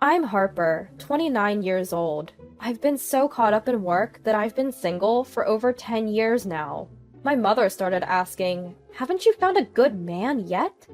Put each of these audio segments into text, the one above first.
I'm Harper, 29 years old. I've been so caught up in work that I've been single for over 10 years now. My mother started asking, "Haven't you found a good man yet?"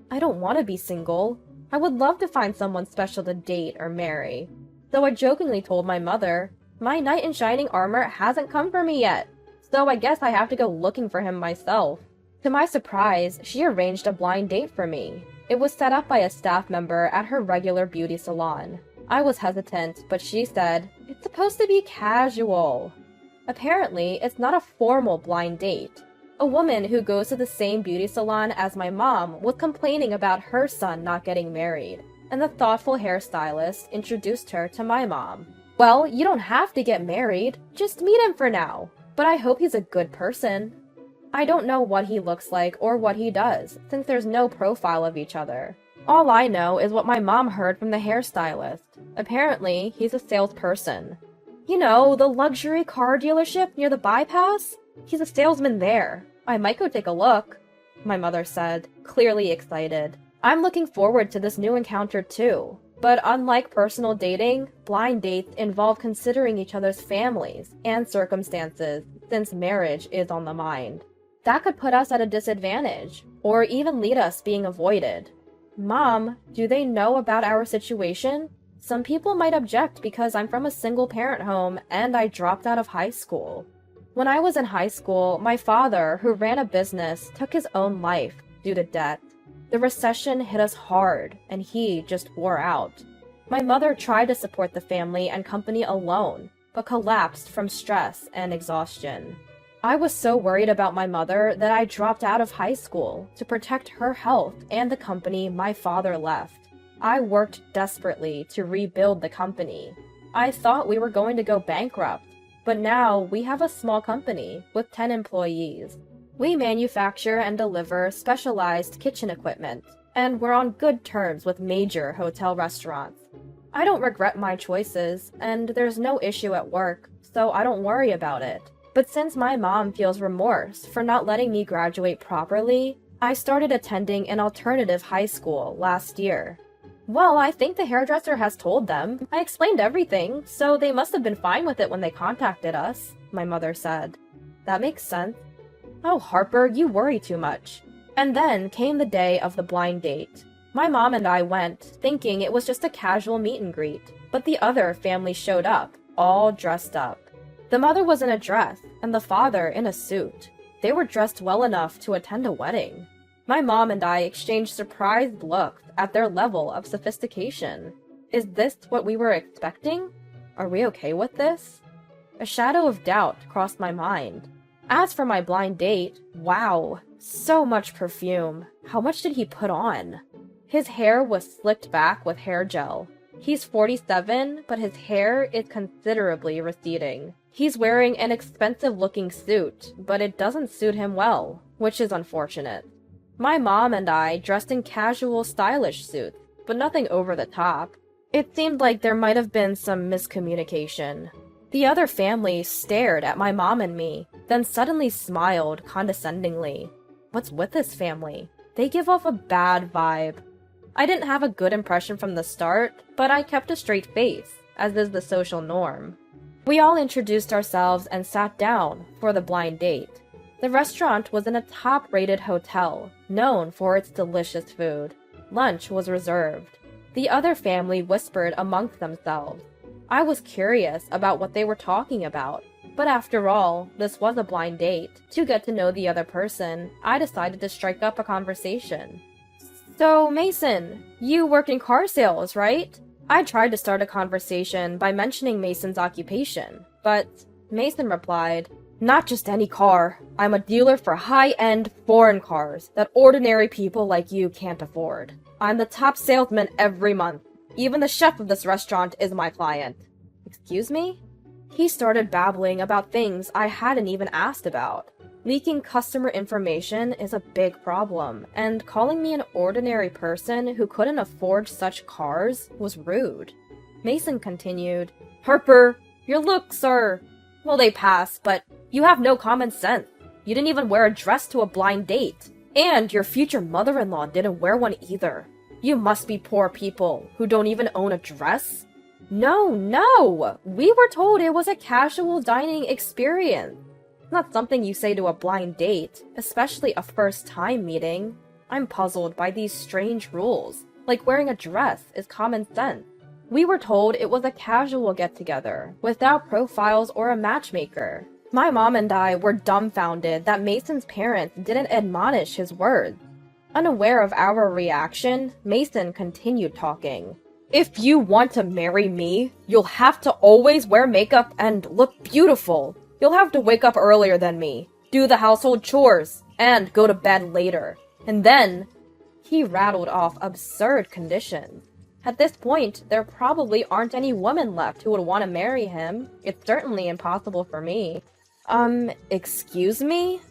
I don't want to be single. I would love to find someone special to date or marry. So I jokingly told my mother, "My knight in shining armor hasn't come for me yet, so I guess I have to go looking for him myself." To my surprise, she arranged a blind date for me. It was set up by a staff member at her regular beauty salon. I was hesitant, but she said, "It's supposed to be casual." Apparently, it's not a formal blind date. A woman who goes to the same beauty salon as my mom was complaining about her son not getting married, and the thoughtful hairstylist introduced her to my mom. "Well, you don't have to get married, just meet him for now, but I hope he's a good person." I don't know what he looks like or what he does, since there's no profile of each other. All I know is what my mom heard from the hairstylist. Apparently, he's a salesperson. You know, the luxury car dealership near the bypass? He's a salesman there. I might go take a look, my mother said, clearly excited. I'm looking forward to this new encounter too. But unlike personal dating, blind dates involve considering each other's families and circumstances, since marriage is on the mind. That could put us at a disadvantage, or even lead us being avoided. Mom, do they know about our situation? Some people might object because I'm from a single-parent home and I dropped out of high school. When I was in high school, my father, who ran a business, took his own life due to debt. The recession hit us hard, and he just wore out. My mother tried to support the family and company alone, but collapsed from stress and exhaustion. I was so worried about my mother that I dropped out of high school to protect her health and the company my father left. I worked desperately to rebuild the company. I thought we were going to go bankrupt, but now we have a small company with 10 employees. We manufacture and deliver specialized kitchen equipment, and we're on good terms with major hotel restaurants. I don't regret my choices, and there's no issue at work, so I don't worry about it. But since my mom feels remorse for not letting me graduate properly, I started attending an alternative high school last year. Well, I think the hairdresser has told them. I explained everything, so they must have been fine with it when they contacted us, my mother said. That makes sense. Oh, Harper, you worry too much. And then came the day of the blind date. My mom and I went, thinking it was just a casual meet and greet, but the other family showed up, all dressed up. The mother was in a dress, and the father in a suit. They were dressed well enough to attend a wedding. My mom and I exchanged surprised looks at their level of sophistication. Is this what we were expecting? Are we okay with this? A shadow of doubt crossed my mind. As for my blind date, wow, so much perfume. How much did he put on? His hair was slicked back with hair gel. He's 47, but his hair is considerably receding. He's wearing an expensive-looking suit, but it doesn't suit him well, which is unfortunate. My mom and I dressed in casual, stylish suits, but nothing over the top. It seemed like there might have been some miscommunication. The other family stared at my mom and me, then suddenly smiled condescendingly. What's with this family? They give off a bad vibe. I didn't have a good impression from the start, but I kept a straight face, as is the social norm. We all introduced ourselves and sat down for the blind date. The restaurant was in a top-rated hotel, known for its delicious food. Lunch was reserved. The other family whispered amongst themselves. I was curious about what they were talking about, but after all, this was a blind date. To get to know the other person, I decided to strike up a conversation. "So, Mason, you work in car sales, right?" I tried to start a conversation by mentioning Mason's occupation, but Mason replied, "Not just any car. I'm a dealer for high-end foreign cars that ordinary people like you can't afford. I'm the top salesman every month. Even the chef of this restaurant is my client." Excuse me? He started babbling about things I hadn't even asked about. Leaking customer information is a big problem, and calling me an ordinary person who couldn't afford such cars was rude. Mason continued, "Harper, your looks are... well, they pass, but you have no common sense. You didn't even wear a dress to a blind date. And your future mother-in-law didn't wear one either. You must be poor people who don't even own a dress? No! We were told it was a casual dining experience. Not something you say to a blind date, especially a first-time meeting. I'm puzzled by these strange rules, like wearing a dress is common sense. We were told it was a casual get-together, without profiles or a matchmaker. My mom and I were dumbfounded that Mason's parents didn't admonish his words. Unaware of our reaction, Mason continued talking. If you want to marry me, you'll have to always wear makeup and look beautiful. You'll have to wake up earlier than me, do the household chores, and go to bed later. And then, he rattled off absurd conditions. At this point, there probably aren't any women left who would want to marry him. It's certainly impossible for me. Excuse me?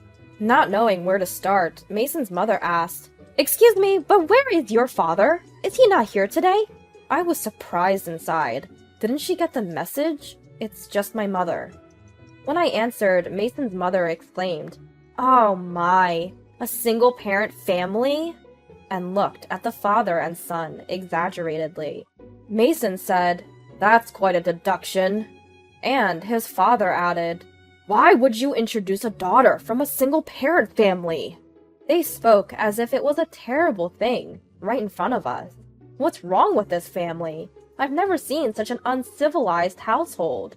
Not knowing where to start, Mason's mother asked, Excuse me, but where is your father? Is he not here today? I was surprised inside. Didn't she get the message? It's just my mother. When I answered, Mason's mother exclaimed, Oh my, a single-parent family? And looked at the father and son exaggeratedly. Mason said, That's quite a deduction. And his father added, Why would you introduce a daughter from a single-parent family? They spoke as if it was a terrible thing, right in front of us. What's wrong with this family? I've never seen such an uncivilized household.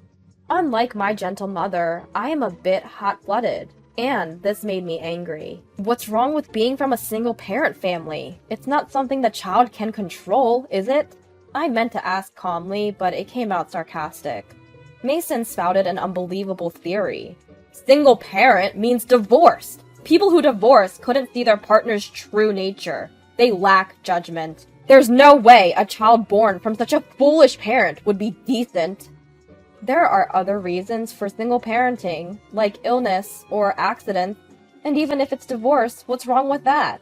Unlike my gentle mother, I am a bit hot-blooded, and this made me angry. What's wrong with being from a single-parent family? It's not something the child can control, is it? I meant to ask calmly, but it came out sarcastic. Mason spouted an unbelievable theory. Single parent means divorced. People who divorce couldn't see their partner's true nature. They lack judgment. There's no way a child born from such a foolish parent would be decent. There are other reasons for single parenting, like illness or accidents, and even if it's divorce, what's wrong with that?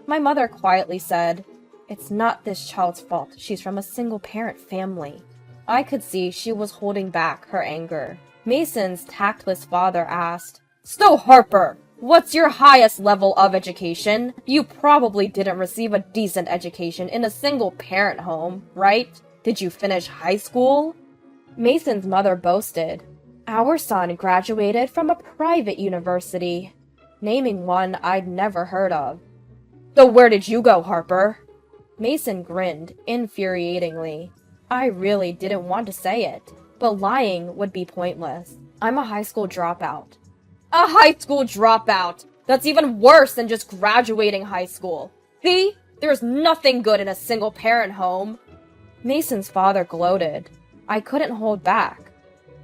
My mother quietly said, It's not this child's fault. She's from a single-parent family. I could see she was holding back her anger. Mason's tactless father asked, So Harper, what's your highest level of education? You probably didn't receive a decent education in a single-parent home, right? Did you finish high school? Mason's mother boasted, Our son graduated from a private university, naming one I'd never heard of. So where did you go, Harper? Mason grinned infuriatingly. I really didn't want to say it, but lying would be pointless. I'm a high school dropout. A high school dropout! That's even worse than just graduating high school. See? There's nothing good in a single-parent home. Mason's father gloated. I couldn't hold back.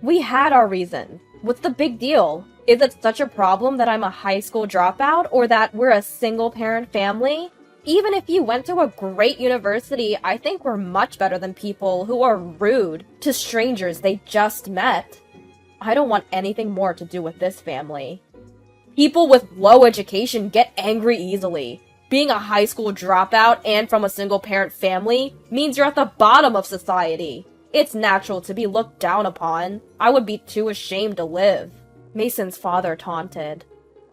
We had our reason. What's the big deal? Is it such a problem that I'm a high school dropout or that we're a single-parent family? Even if you went to a great university, I think we're much better than people who are rude to strangers they just met. I don't want anything more to do with this family. People with low education get angry easily. Being a high school dropout and from a single-parent family means you're at the bottom of society. It's natural to be looked down upon. I would be too ashamed to live. Mason's father taunted.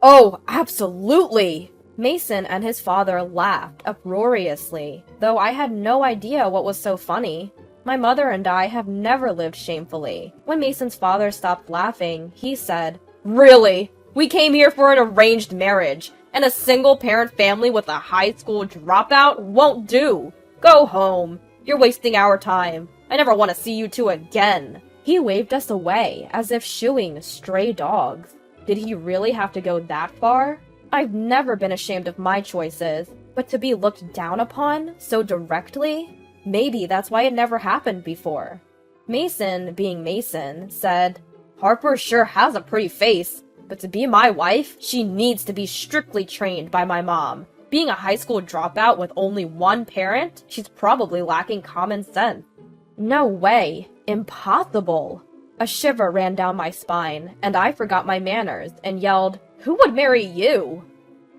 Oh, absolutely! Mason and his father laughed uproariously, though I had no idea what was so funny. My mother and I have never lived shamefully. When Mason's father stopped laughing, he said, Really? We came here for an arranged marriage, and a single-parent family with a high school dropout won't do. Go home. You're wasting our time. I never want to see you two again. He waved us away, as if shooing stray dogs. Did he really have to go that far? I've never been ashamed of my choices, but to be looked down upon so directly? Maybe that's why it never happened before. Mason, being Mason, said, Harper sure has a pretty face, but to be my wife, she needs to be strictly trained by my mom. Being a high school dropout with only one parent, she's probably lacking common sense. No way. Impossible. A shiver ran down my spine, and I forgot my manners and yelled, Who would marry you?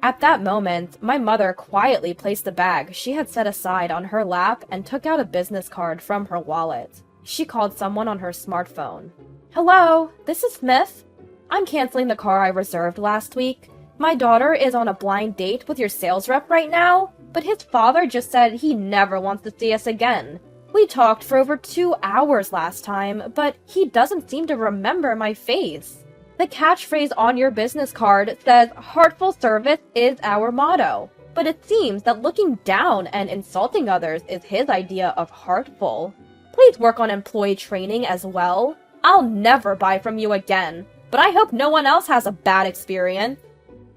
At that moment, my mother quietly placed the bag she had set aside on her lap and took out a business card from her wallet. She called someone on her smartphone. Hello, this is Smith. I'm canceling the car I reserved last week. My daughter is on a blind date with your sales rep right now. but his father just said he never wants to see us again. We talked for over 2 hours last time, but he doesn't seem to remember my face. The catchphrase on your business card says, "Heartful service is our motto." But it seems that looking down and insulting others is his idea of heartful. Please work on employee training as well. I'll never buy from you again, but I hope no one else has a bad experience.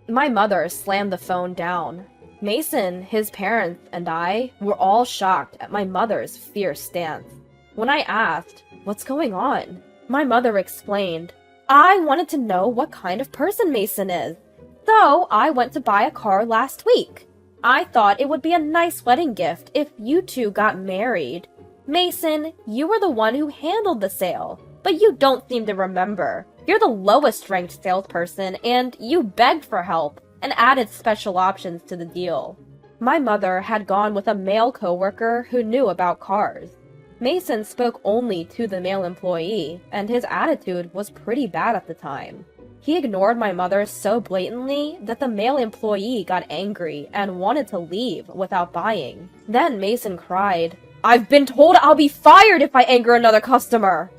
My mother slammed the phone down. Mason, his parents, and I were all shocked at my mother's fierce stance. When I asked, "What's going on?" my mother explained, "I wanted to know what kind of person Mason is. So I went to buy a car last week. I thought it would be a nice wedding gift if you two got married. Mason, you were the one who handled the sale, but you don't seem to remember. You're the lowest ranked salesperson, and you begged for help and added special options to the deal." My mother had gone with a male coworker who knew about cars. Mason spoke only to the male employee, and his attitude was pretty bad at the time. He ignored my mother so blatantly that the male employee got angry and wanted to leave without buying. Then Mason cried, "I've been told I'll be fired if I anger another customer!"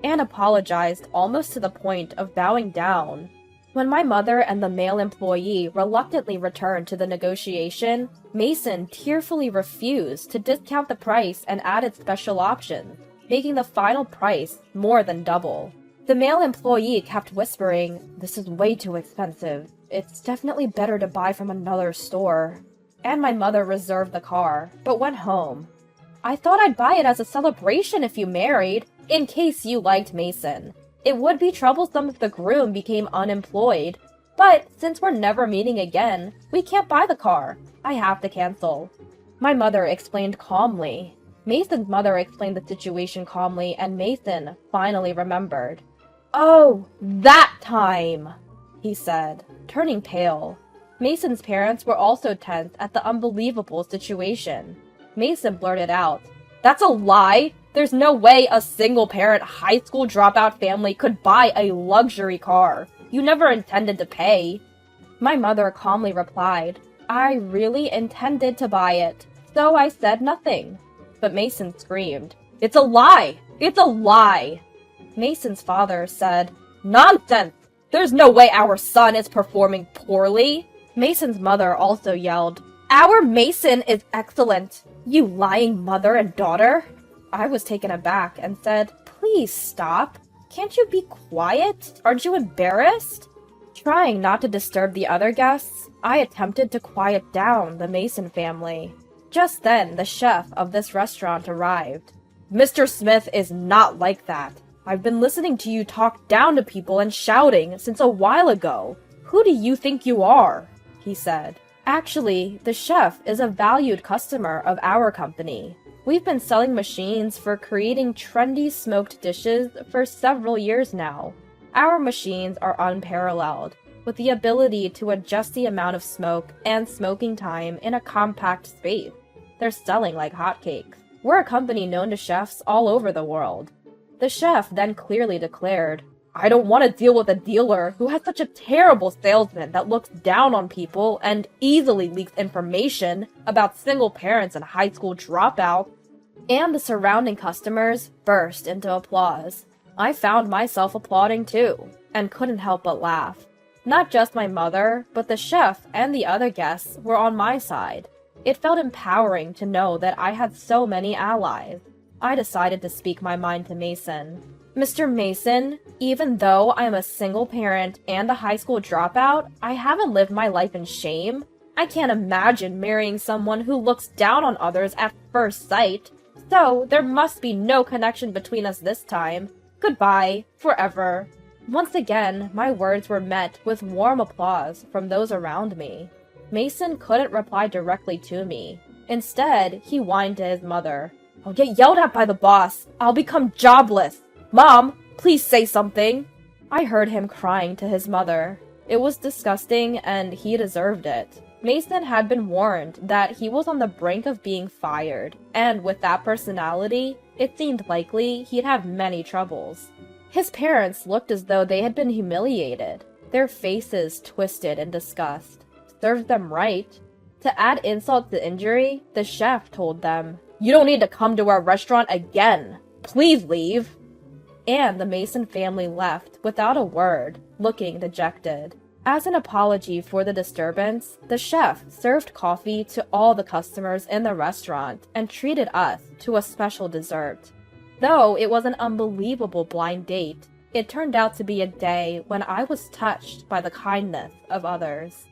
and apologized almost to the point of bowing down. When my mother and the male employee reluctantly returned to the negotiation, Mason tearfully refused to discount the price and added special options, making the final price more than double. The male employee kept whispering, "This is way too expensive. It's definitely better to buy from another store." And my mother reserved the car, but went home. "I thought I'd buy it as a celebration if you married, in case you liked Mason. It would be troublesome if the groom became unemployed. But since we're never meeting again, we can't buy the car. I have to cancel." My mother explained calmly. Mason's mother explained the situation calmly, and Mason finally remembered. "Oh, that time!" he said, turning pale. Mason's parents were also tense at the unbelievable situation. Mason blurted out, "That's a lie! There's no way a single-parent high school dropout family could buy a luxury car. You never intended to pay." My mother calmly replied, "I really intended to buy it, so I said nothing." But Mason screamed, "It's a lie! It's a lie!" Mason's father said, "Nonsense! There's no way our son is performing poorly." Mason's mother also yelled, "Our Mason is excellent, you lying mother and daughter." I was taken aback and said, "Please stop. Can't you be quiet? Aren't you embarrassed?" Trying not to disturb the other guests, I attempted to quiet down the Mason family. Just then, the chef of this restaurant arrived. "Mr. Smith is not like that. I've been listening to you talk down to people and shouting since a while ago. Who do you think you are?" he said. "Actually, the chef is a valued customer of our company. We've been selling machines for creating trendy smoked dishes for several years now. Our machines are unparalleled, with the ability to adjust the amount of smoke and smoking time in a compact space. They're selling like hotcakes. We're a company known to chefs all over the world." The chef then clearly declared, "I don't want to deal with a dealer who has such a terrible salesman that looks down on people and easily leaks information about single parents and high school dropouts." And the surrounding customers burst into applause. I found myself applauding too, and couldn't help but laugh. Not just my mother, but the chef and the other guests were on my side. It felt empowering to know that I had so many allies. I decided to speak my mind to Mason. "Mr. Mason, even though I am a single parent and a high school dropout, I haven't lived my life in shame. I can't imagine marrying someone who looks down on others at first sight. So there must be no connection between us this time. Goodbye, forever." Once again, my words were met with warm applause from those around me. Mason couldn't reply directly to me. Instead, he whined to his mother, "I'll get yelled at by the boss. I'll become jobless. Mom, please say something." I heard him crying to his mother. It was disgusting, and he deserved it. Mason had been warned that he was on the brink of being fired, and with that personality, it seemed likely he'd have many troubles. His parents looked as though they had been humiliated, their faces twisted in disgust. Served them right. To add insult to injury, the chef told them, "You don't need to come to our restaurant again. Please leave." And the Mason family left without a word, looking dejected. As an apology for the disturbance, the chef served coffee to all the customers in the restaurant and treated us to a special dessert. Though it was an unbelievable blind date, it turned out to be a day when I was touched by the kindness of others.